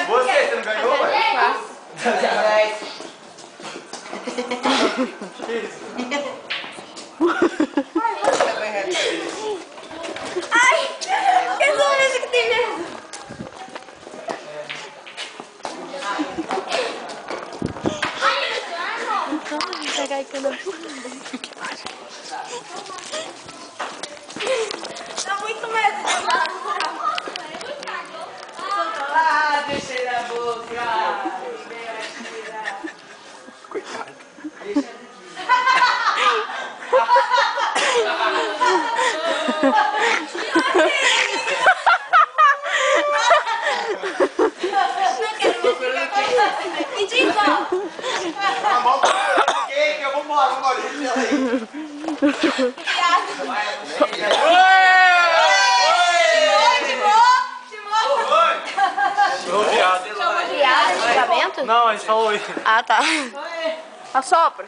Você não ganhou, velho? 10. Ai, eu sou a única que tem medo. Vou pegar aí quando eu... Dá muito medo de andar. Ah, deixei na boca. Coitado. Me diz, ó. Tá bom, que eu vou embora, vamos embora. Não, a gente falou isso. Ah, tá. Assopra.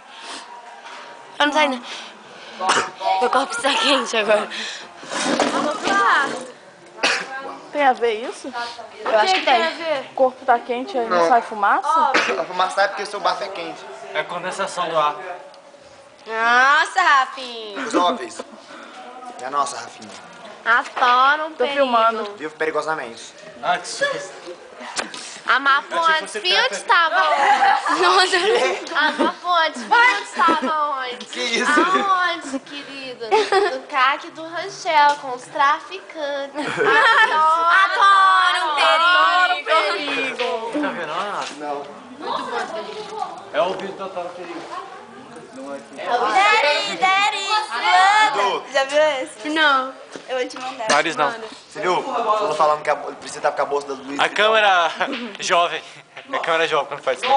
Eu não sei não. Meu corpo está quente agora. Tem a ver isso? Eu acho que tem. O corpo tá quente aí não sai fumaça? A fumaça sai porque o seu bafo é quente. É condensação do ar. Nossa, Rafinha. Os óbvios. É a nossa, Rafinha. Adoro um Tô filmando. Vivo perigosamente. Ah, que susto. A Mapontes Field estava onde? Nossa, a Mapontes Field estava onde? Que isso? Aonde, querida? No CAC do Rangel, com os traficantes. Adoro um perigo. Tá vendo? Ah, Não. é o vídeo total perigo. Não é aqui. Daddy, Edu, já viu esse? Não. Eu vou te mandar. Vários não. você viu? Tô falando que precisa estar com a bolsa da Luiz. A câmera jovem. É câmera jovem quando faz isso.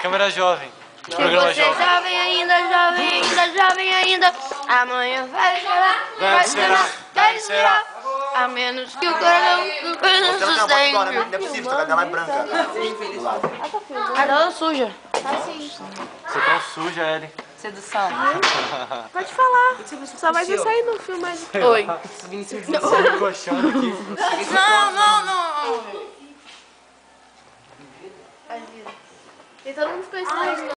Câmera jovem. Programa Você é jovem. jovem ainda, jovem ainda. Amanhã vai chorar, Deve será, vai deve será. A menos que o coração Você não tem uma foto igual, né? Não é possível, sua cadela é branca. Do lado. A dona suja. Você tá suja, Ellen. Sedução. Pode falar. Só vai sair no filme mais. Oi. Você encoxando aqui. Não. E todo mundo ficou estranho.